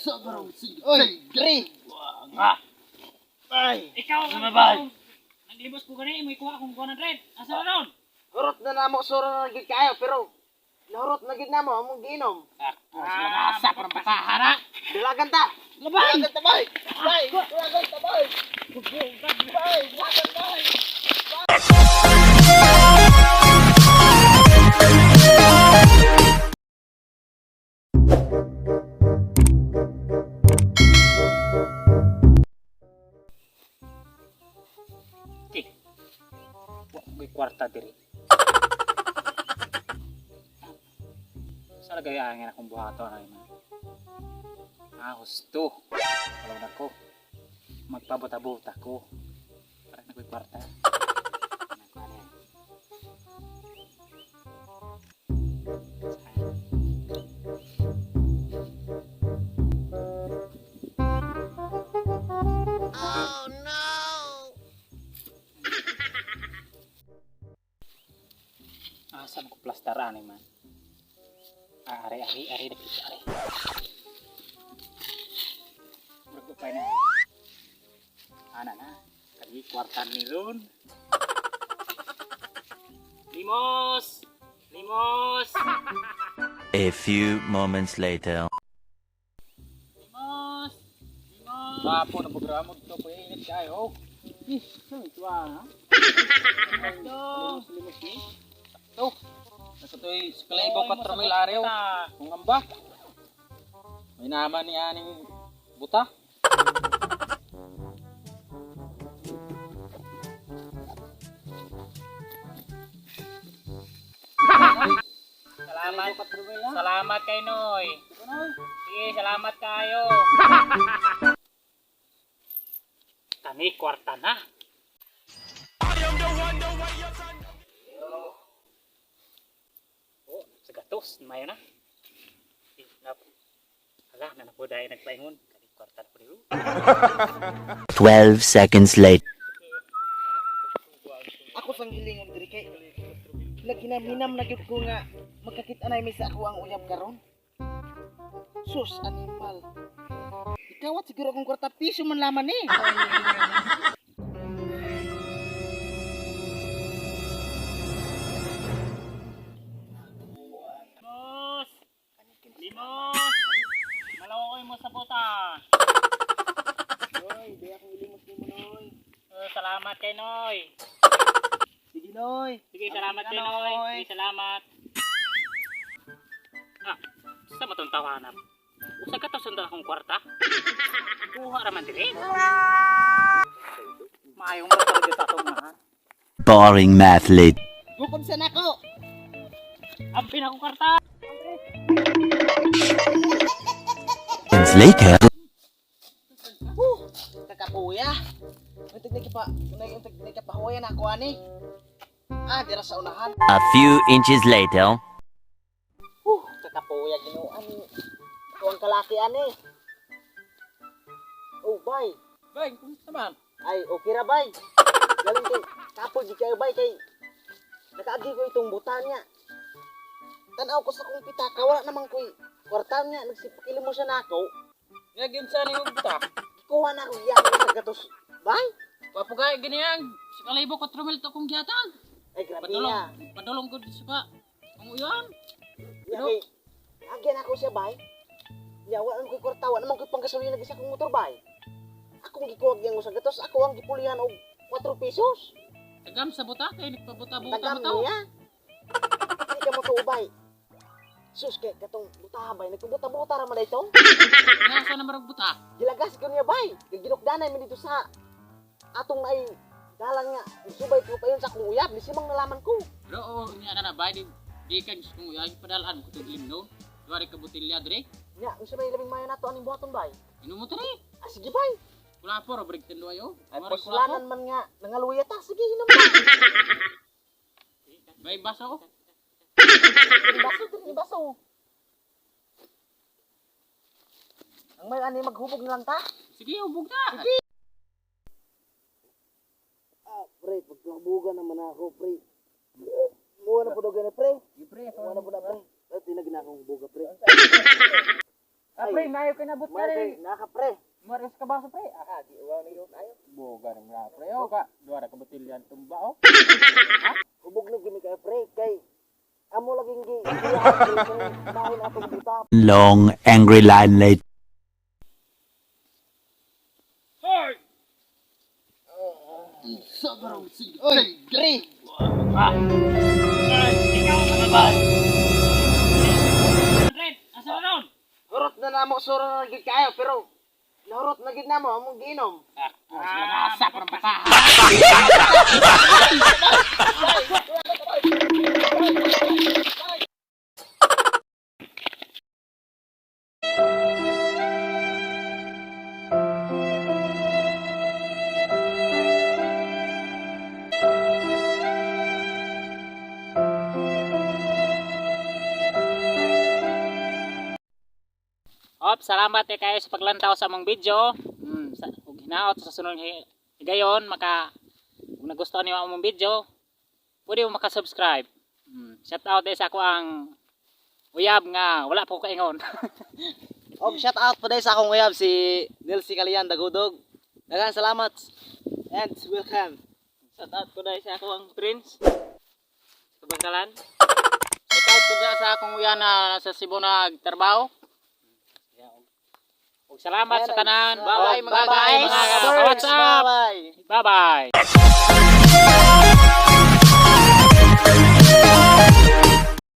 Sobrang Oy, pre! nga. Ay, Ikaw ang Sumabay. naglibos ko gani, may kuha akong 100. Asa na ron? Hurot na namo suro na gid kayo pero nahurot na gid namo among giinom. asa parang bakahara. Dalagan ta. Labay! Dalagan ta bay. Bay, dalagan ta bay. Bay, dalagan bay. May kwarta diri. Sa lagay angin akong buhaton ay man. Husto. Kalau na ko. Magpabot-abot ako. Para na ko'y kwarta. Asam ko plastaran man. Ari dek ari. Bergupay na. Ana na. Kali kwartan ni ron. Limos. A few moments later. Limos. Bapo na programa to ko init kayo. Tuwa ha. Limos ni. Sakto. Nasa to'y Skalaibo 4,000 araw. Kung amba. May naman ni aning buta. Salamat kay Noy. Sige, salamat kayo. Kani kwarta na. Gatos, mayo na. Ala, nanapuday nagpaingon. Kani kwarta po dito. 12 seconds later. Ako sang gilingon diri kay naginam-hinam na gyud ko nga magkakit-anay mi sa ako ang uyab karon. Sus, animal. Ikaw at siguro akong kwarta piso man laman eh. Limos! Malawoy mo sa puta. Oy, di akong ilimos ni mo Noy. Salamat kay Noy. Sige Noy. Sige, salamat kay Noy. Sige, salamat. Sa matong tawanan. Usa ka to sundal akong kwarta. Kuha raman diri. Maayong mo talaga sa atong na. Boring math lit. Bukod sa nako. Abin akong kwarta. Seconds later. Kakapuya. Untig na kipahuya na ako ani. Dira sa unahan. A few inches later. Kakapuya gino ani. Ako ang kalaki ani. Oh, bay. Bay, kumusta man? Ay, okay ra bay. Galing kay kapoy di kayo bay kay nakaagi ko itong butan niya. Tanaw ko sa kong pitaka, wala namang ko'y kwarta niya, nagsipakili mo siya nako. Nga gyud sa ni buta. Kuha na ko yan sa gatos. Bay? Papugay ganyan. Skalaibo 4,000 to kong giyatan. Ay, grabe niya. Padulong ko sa pa. Ang uyan. Niya kay, agyan ako siya bay. Niya, wala namang ko'y kwarta, wala namang ko'y panggasolina gisa kong motor bay. Akong gikuwag yan mo sa gatos, ako ang gipulihan og 4 pesos. Tagam sa buta kay nagpabuta-buta Tagam mo niya. Hindi ka mo to bay. Sus, kay katong buta bay, nagpabuta-buta raman na ito. Nasa na marag buta? Gilagas ko niya bay. Ginokdanay mi dito sa atong naay dalan nga. Subay ko pa yun sa akong uyab, lisimang nalaman ko. Pero niya na bay di kan kung uyan padalan ko tiglim no. Duari ka butilya dire. Nya, unsa may labing mayo nato aning buhaton bay? Ino mo tani? Sige bay. Wala po break tendo ayo. Ay posulanan man nga nangaluya ta. Sige hinom na. Bay basa ko. Dili baso. Ang may ani maghubog na lang ta. Sige, hubog ta. Sige. Pre, pagkabugan naman ako, pre. Muha na po daw gana, pre. Pre, Muha na po na, pre. At tinagin na akong buga, pre. Pre, mayo ka nabot ka rin. Naka pre. Maris ka ba sa pre? Di uwaw ni yun ayo. Boga rin na pre. O ka, duwara ka batilyan tumba o. Ubog na gini kay pre kay amo laging gi. Dahil atong buta. Long angry line later. Oy, pre. Ikaw na naman. Red, asa na nun? Hurot na namo sura na gid kayo pero nahurot na gid namo among giinom. Asa parang patahara. Salamat kayo sa paglantaw sa among video. Ug hinaot sa sunod higayon kung nagustuhan niyo ang among video, pwede mo maka-subscribe. Shout out sa ako ang uyab nga wala po kaingon. Og shout out pa sa akong uyab si Nelsi Kalian Dagudog. Daghang salamat and welcome. Shout out ko dai sa ako ang Prince. Kabangkalan. Shout out ko sa akong uyab na sa Cebu nagtrabaho. Salamat sa tanan. Bye mga Bye mga guys. WhatsApp. Bye. Bye bye.